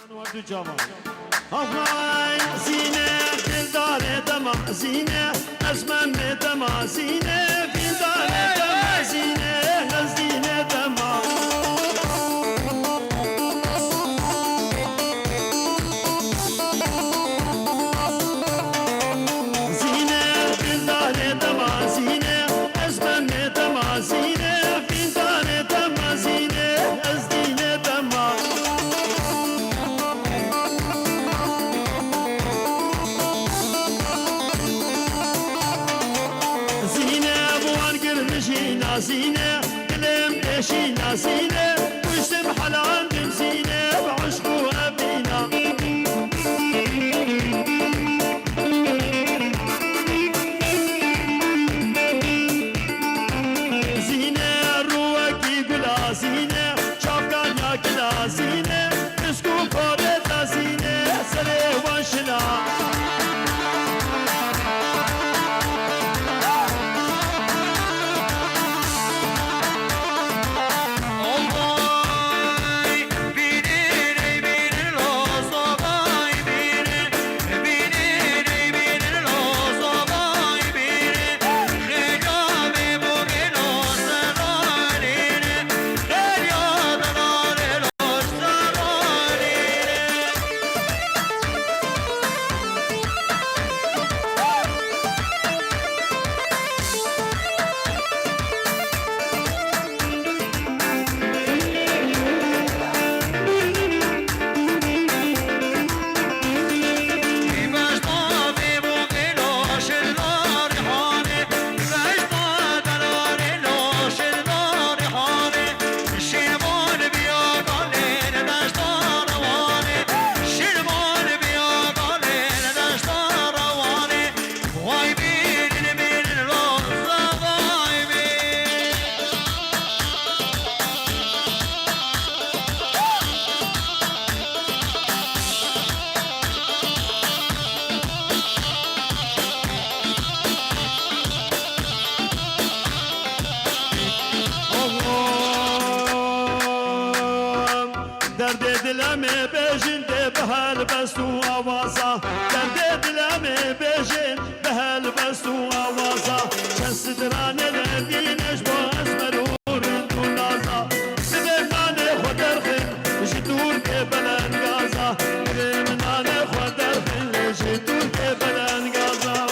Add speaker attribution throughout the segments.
Speaker 1: وردو جمال آفای زینه دلدار دما زینه ازمن دما زینه بیدار دما زینه نزدینه دما زینه دلدار دما زینه ازمن دما زینه بیدار دما زینه نزدینه دما زينة كلم دشينا زينة وشتم حلال بمزينة بعشقو أبينا زينة روكي قلا زينة شافكان يا كلا زينة مسكو فورتا زينة سري وانشنا دلمه بجن ده بهال بستو آوازا درد دلمه بجن بهال بستو آوازا شست درانه نبینش با اسمرور تو نازا سبمانه خودر خن جدور که بلند گازا سبمانه خودر خن جدور که بلند گازا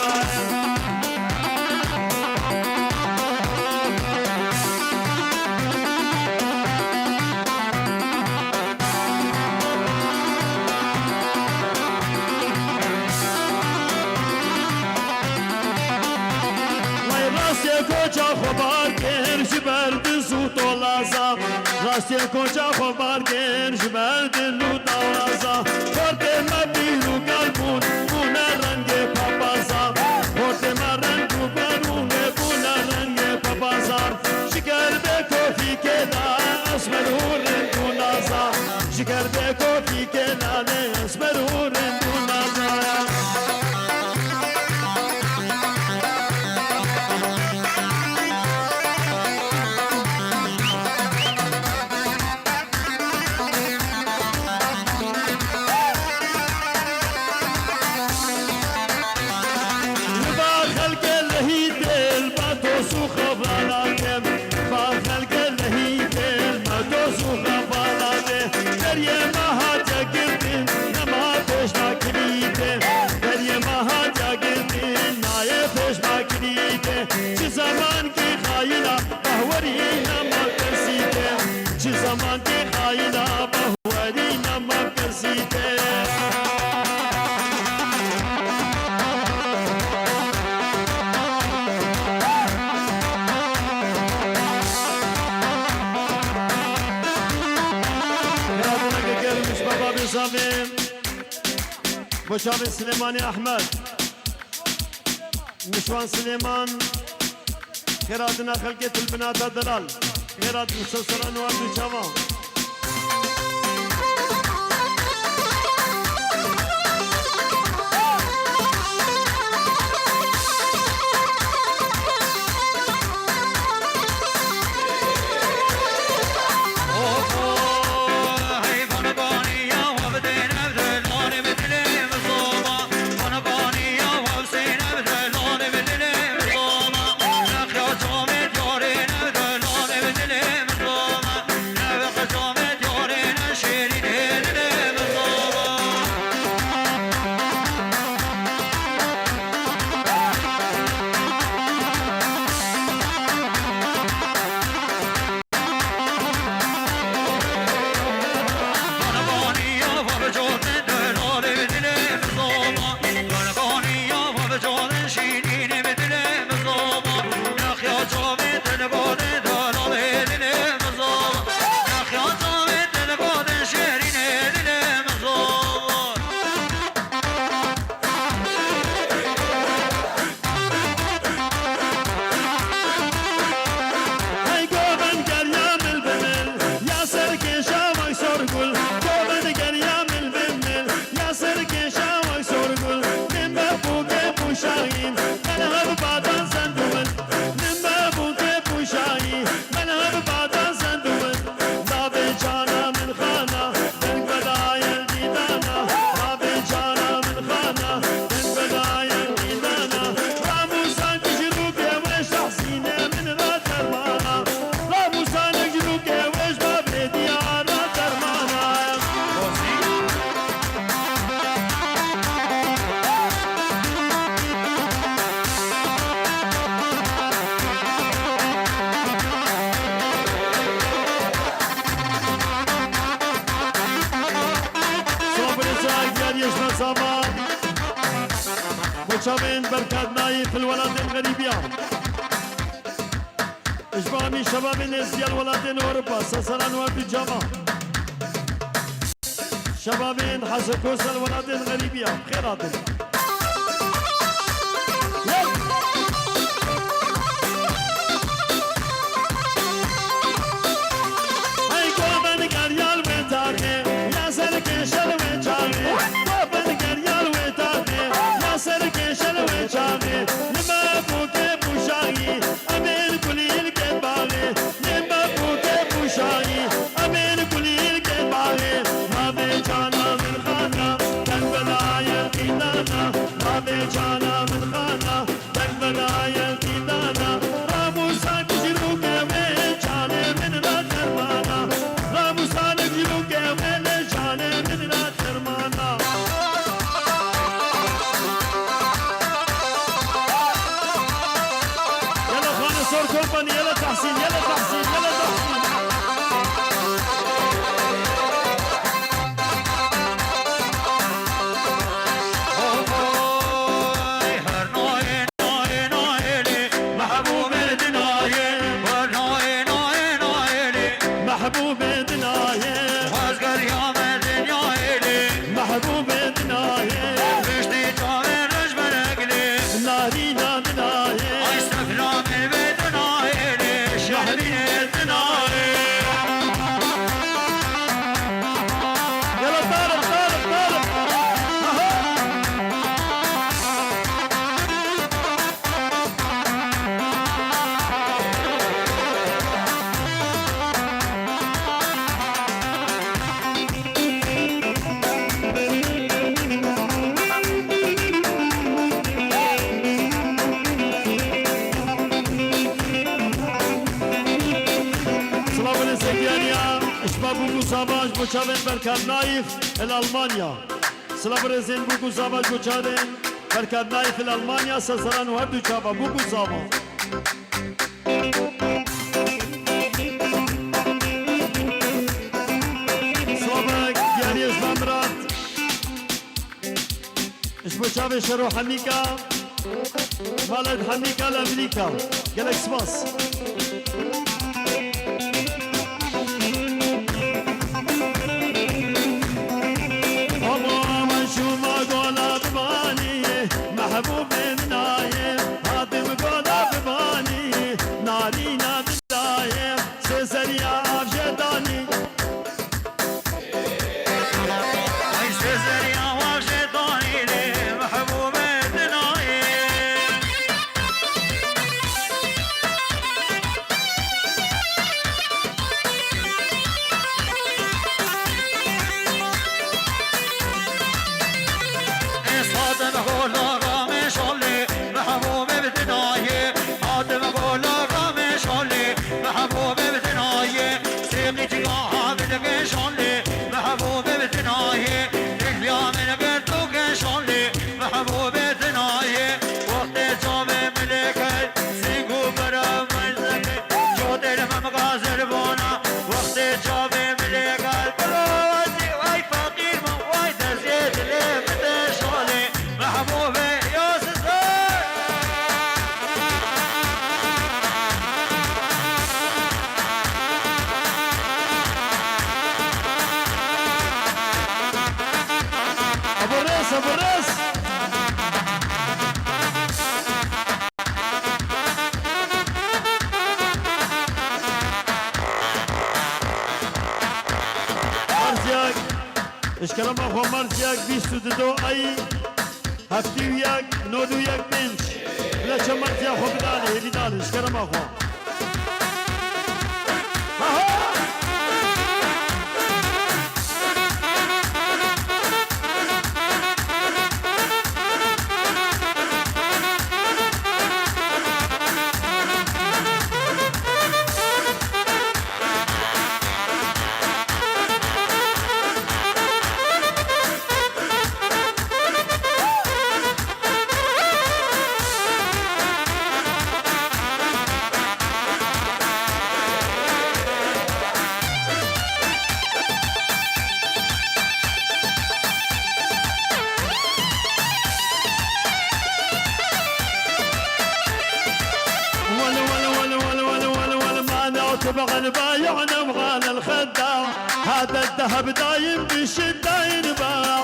Speaker 1: کوچا خبر کن جبر دزو تولازا راستی کوچا خبر کن جبر دلو تولازا خورد ما بیرو گلبون بونه رنگ پاپازا خورد ما رنگو برونه بونه رنگ پاپازا شکر به کوفی که دا اسمرو رنگو نازا شکر به کوفی که دا اسمرو رنگو نازا چه زمان کی خاینا بهوری نما کسیده چه زمان کی خاینا بهوری نما کسیده یادونه که گرمش بابا بزامیم بشام سلیمانی احمد نشوان سليمان خيراتنا خلقة البنات الدلال خيرات مسلسل انوار بجامع
Speaker 2: هيفن باني يا وبدين
Speaker 1: مشاهد يشمل ساما مشاهدين بركات نايف الولد الغريبية إجمامي شباب نسيا الولدين أوروبا سسران وبيجاما شبابين حسكوس الولدين غريبية خيراتين هاي قوبن قريال ويتاكي يا سركي شل ويتاكي قوبن قريال ويتاكي يا سركي شل ويتاكي لما بوكي بوشاغي أمين كليل كباغي لما بوكي بوشاغي أمين كليل كباغي ما بيجانا من خانا تنبلا يقينانا ما بيجانا من خانا تنبلا يقينانا راموسا كجلوك ويجاني من لا ترمانا راموسا كجلوك ويجاني من لا ترمانا يلا خانة صور كومباني يلا تحسين يلا تحسين يلا تحسين محبوب دنايه
Speaker 2: وازقر يوم الدنيا إلي
Speaker 1: محبوب دنايه
Speaker 2: بشتي جامل رجبر أقلي
Speaker 1: نارينا دنايه
Speaker 2: أستفرام بدنا إلي شهرين الدنا
Speaker 1: يلا طارق طارق طارق سلام الزكيانيا اشباب بوكو ساباج بوچاوين بركات نايف الالمانيا سلام رزين بوكو ساباج بوچاوين بركات نايف الالمانيا سسران وهردو چابا بوكو سابا سلام يعني اسلام مرات اشبوچاوين شرو حميكا مالد حميكا لامريكا جالكس باس محبوب نايه هاتم قولا بباني نارينا دلايه سيسريا افجداني
Speaker 2: أي سيزر يا واشيطان إلي محبوب بدنا إصادم غولا رامي شولي محبوب بدناي آدم غولا رامي شولي محبوب بدناي سيقي تقاها بدك شولي محبوب بدناي رجليا من قرطوك شولي محبوب بدناي وقت جامع ملكي سيقو برا مجزكي جود الممغازر بونا وقت جامع ملكي بروازي واي فقير من واي تزيد لي متشولي محبوبي يا سزار
Speaker 1: ابو الريس ابو الريس مرزياك ايش كلام اخو مرزياك 22 اي هفتي وياك نودو وياك بنش بلا كم مرزياك خو بدالي بدالي ايش كلام اخو تبغى البايع نبغى الخداع هذا الذهب دايم بالشدة ينباع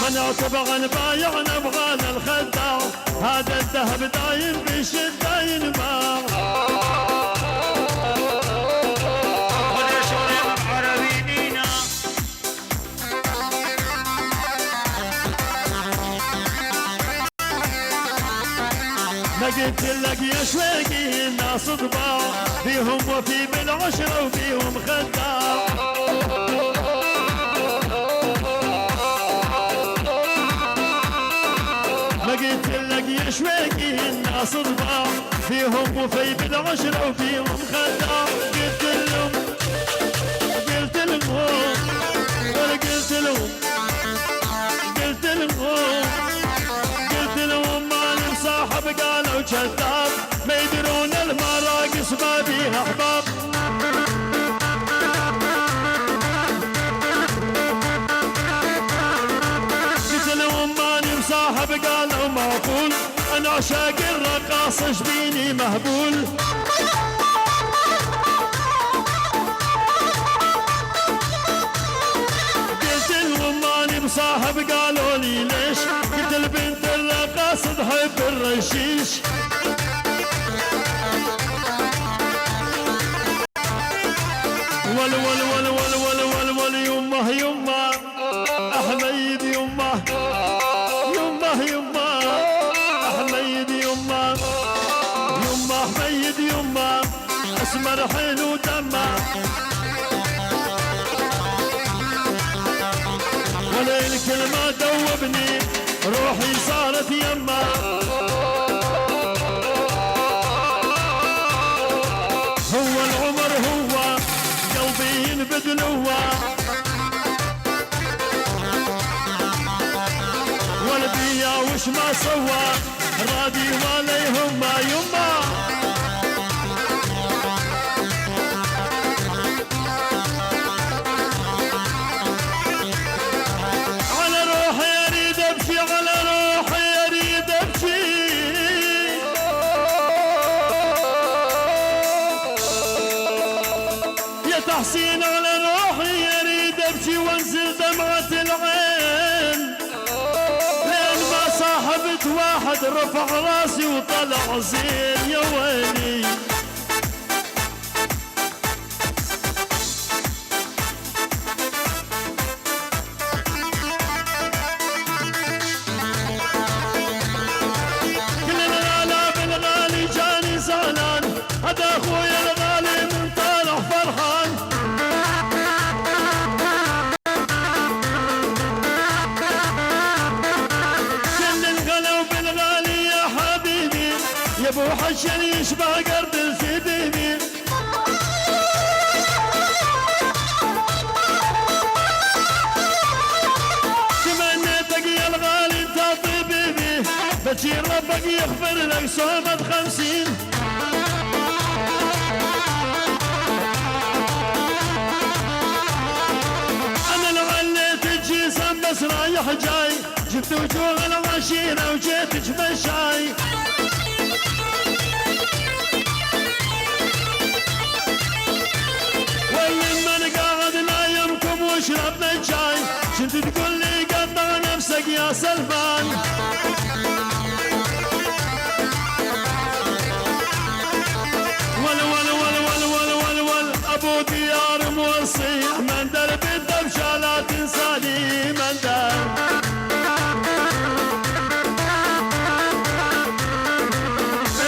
Speaker 1: من تبغى البايع نبغى الخداع هذا الذهب دايم بالشدة ينباع ما قلت لك يا شويقي الناس طباع فيهم وفي بالعشرة وفيهم خداع ما قلت لك يا شويقي الناس طباع فيهم وفي بالعشرة وفيهم خداع قلت لهم قلت لهم مالي صاحب قالوا كذاب ما يدرون المراقص ما بيها احباب قلت لهم ماني مصاحب قالوا معقول انا عشاق الرقاص شبيني مهبول صاحب قالوا لي ليش قلت البنت الرقاص تحب الرشيش ول ول ول ول ول ول ول يمه يمه احميد يمه يمه يمه احميد يمه يمه احميد يمه اسمر حلو دمه الكلمة دوبني روحي صارت يمه هو العمر هو قلبي ينبذل هو والبيا وش ما سوى رادي ولا يهمه يمه تحسين على روحي يريد ابكي وانزل دمعة العين لين ما صاحبت واحد رفع راسي وطلع زين يا ويلي كل الغلا بالغالي جاني زعلان هذا اخويا الغالي من طالع فرحان ابو حشر يشبه قرد الفديمي تمنيتك يا الغالي انت طبيبي بجي ربك يغفر لك صومة 50 انا لعليت الجسم بس رايح جاي جبت وجوه العشيرة وجيتك مشاي وشربنا الشاي كنت تقول لي قطع نفسك يا سلمان ول ول ول ول ول ول ول ابو ديار موصي من درب الدبشه لا تنساني من درب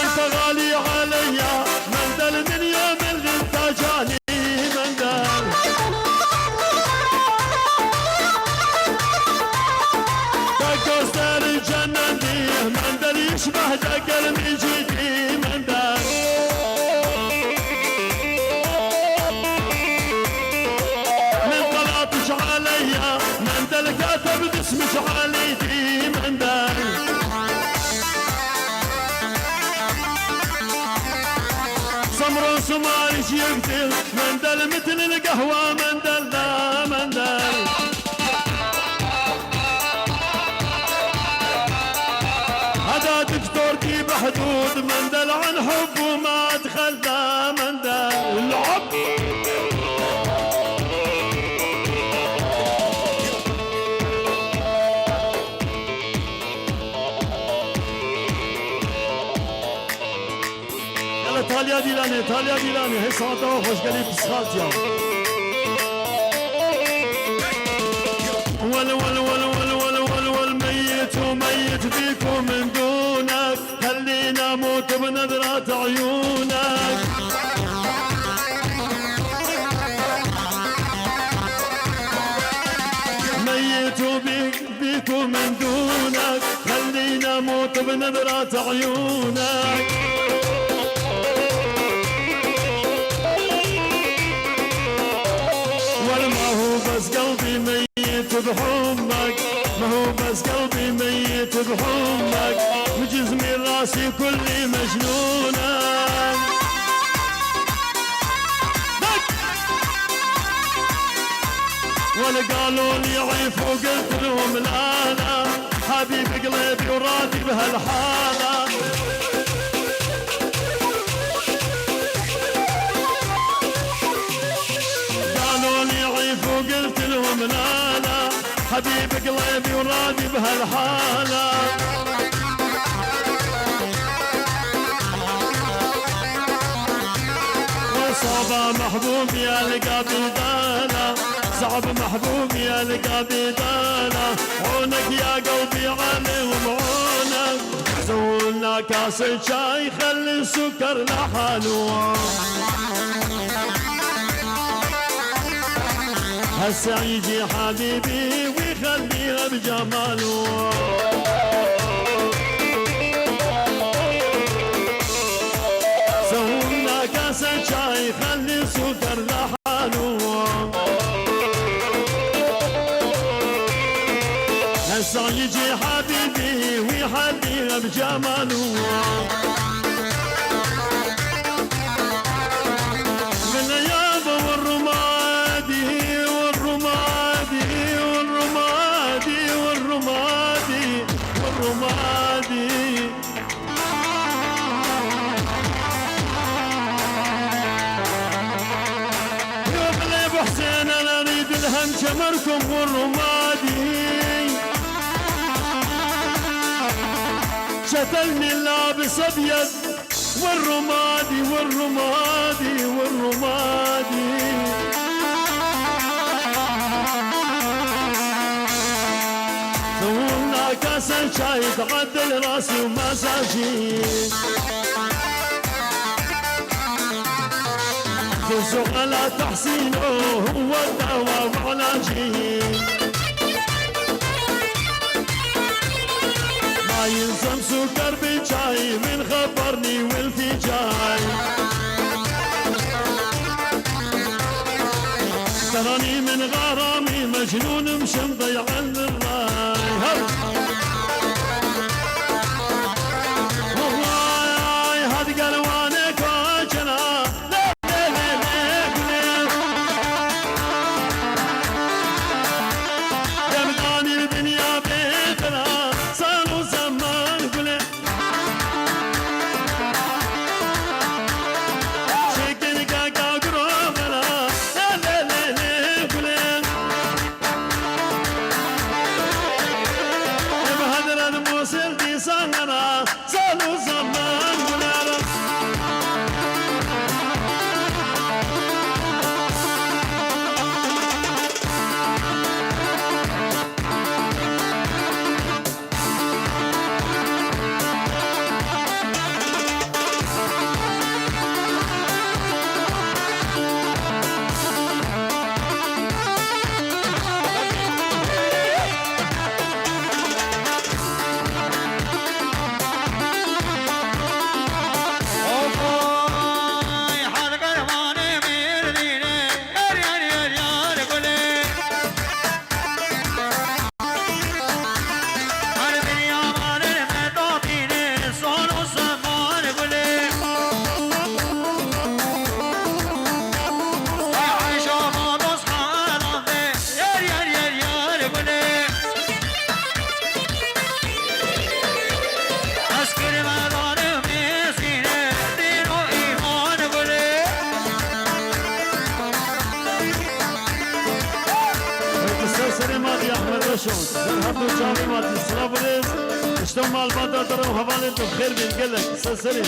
Speaker 1: انت غالي عليا من درب من يوم اللي انت جاني من درب كوستر الجنة من دل يشبه دقل من جدي من دل من طلعتش عليا من دل كاتب اسمش عليتي من دل سمر سمارش يقتل من دل مثل القهوة من دل لا من دل إيطاليا جيلاني هي صعدة وخش قليب بسخاتيا ول ول ول ول ول ول ول ميت وميت فيكم من دونك خلينا موت بنظرة عيونك ميت بيكم من دونك خلينا موت بنظرة عيونك والما هو بس قلبي ميت بحمك ما هو بس قلبي ميت بحمك وجسمي راسي كلي مجنونك ولا قالوا لي عيف وقلت لهم لا لا حبيب قلبي وراضي بهالحالة قالوا لي عيف وقلت لهم لا لا حبيب قلبي وراضي بهالحالة وصابة محبوب يا لقى دانا صعب محبوب يا لقى بدانا عونك يا قلبي عليهم عونك سوولنا كاس شاي خلي السكر لحاله هسا يجي حبيبي ويخليها بجماله سوولنا كاس شاي خلي السكر لحاله هسا يجي حبيبي ويحليها بجماله من يابا والرمادي والرمادي والرمادي والرمادي والرمادي يا بلي ابو حسين انا اريد الهم شمركم والرمادي شتلني اللابس ابيض والرمادي والرمادي والرمادي سوونا كاسا شاي تعدل راسي ومساجي فزق على تحسين هو الدواء وعلاجي ينسم سكر بجاي من خبرني والفجاي تراني من غرامي مجنون مش مضيع الراي والله هاد قلوانك وجنا يبقاني الدنيا بيتنا صاروا زمان قولي شكل كاكا قروبنا لا لا لا لا قولي بهدر الموصل دي صغرا صاروا زمان قولي هردو شامي ماتي سلافريز اشتو مال بادر درو حوالي تو بخير بين قلك سلسلين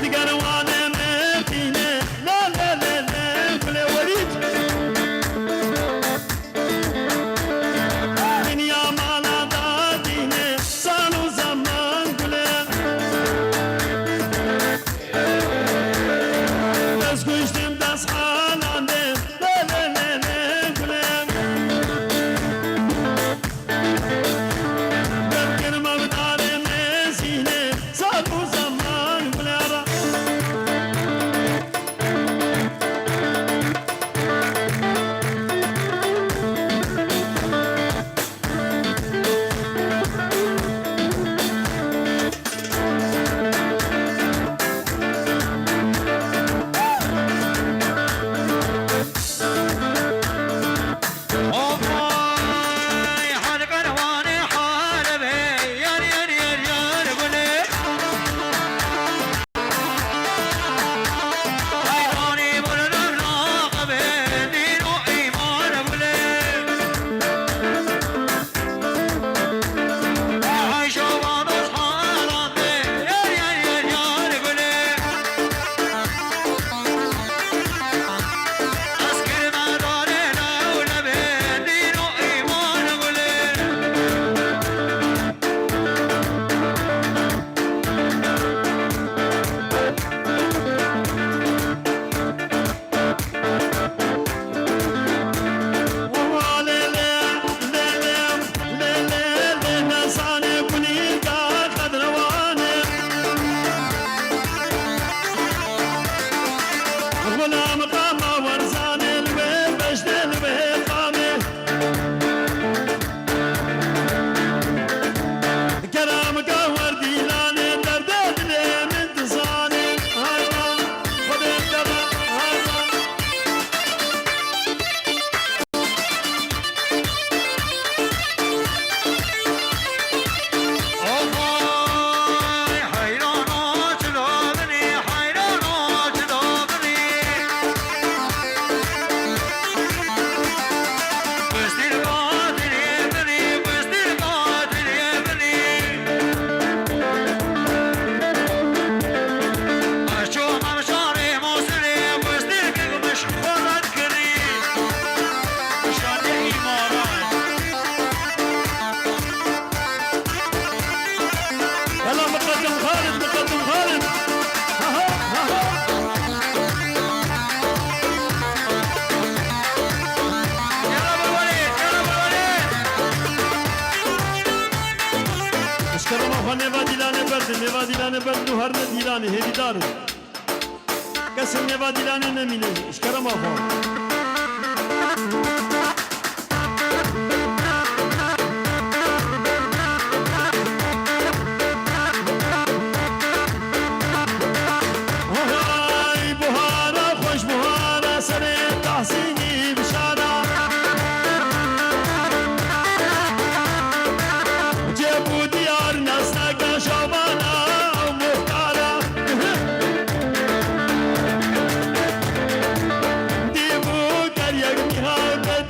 Speaker 1: دیگر وانه مدینه لا لا لا لا گل ولید دنیا مالا دادینه سال و زمان گله دست گوشتیم دست خالانده لا لا لا لا گله بکر مبدار مزینه سال و زمان گله را
Speaker 2: وفاي حال قرواني حال بي يار يار يار يار قولي حيراني بلدم ناقبي دين وإيمان قولي عايشة وانوس حالاتي يار يار يار يار قولي أسكر ما داري دولة دين وإيمان قولي
Speaker 1: غلام قامة ورزان البيت بشت البيت قامة كرام قهور ديلاني درد دلي من تصاني هايبا خذ الدبا هايبا
Speaker 2: وفاي حيرانة جلوبني حيرانة جلوبني بستي القاتل يبني بستي القاتل يبني أشوف مشاري موصلي بستي القلب مش خلد كري شاد إيمانات
Speaker 1: يلا مقدم خالد مقدم خالد ها ها ها ها
Speaker 2: يلا بالوليد يلا بالوليد
Speaker 1: اشكرم افا نوا ديلاني برد نوا ديلاني برد نهر ديلاني هدي دارو كسر نوا ديلاني نمينه اشكرم افا وهاي بهارة خوش بهارة سنة تحسيني بشارة جيبوا ديار ناس ناقا شوبانا ومختارة ديبوا كريك نهاية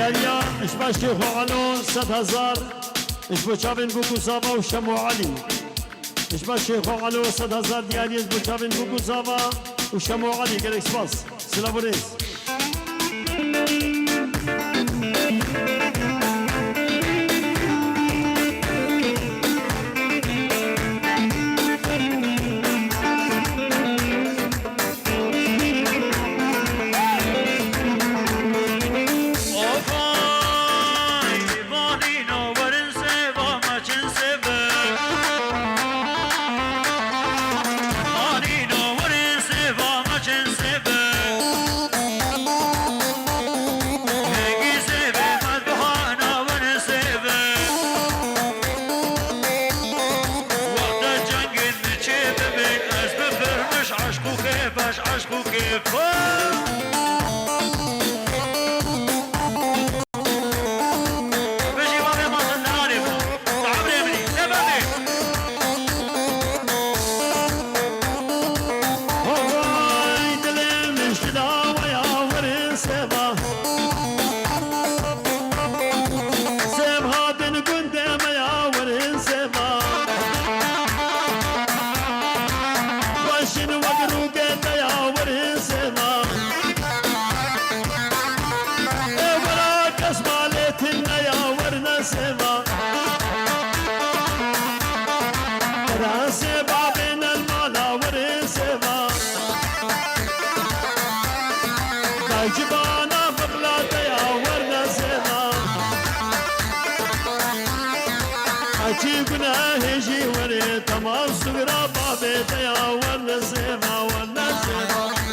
Speaker 1: دیاریا اشبا شیخ و علو 100,000 اشبا چاوین بوکو ساوا و شمو علی اشبا شیخ و علو 100,000 دیاری اشبا چاوین بوکو ساوا و شمو علی گلک سپاس سلام ریز
Speaker 2: عشقو كيف بجي بابي ما صدنا عارفه تعبري مني لا بابي
Speaker 1: هواي دلم نشتدا ويا ورن سبا سب هادن قدام يا ورن سبا وشن وقرو قد يا ورن سبا ولا كسبالتنا يا ورن سبا راس بابنا المالا ورن سبا جبانا بغلات يا ورنا سبا أجيبنا هجي وري تمام صغرى بابي يا ورنا سبا ورنا سبا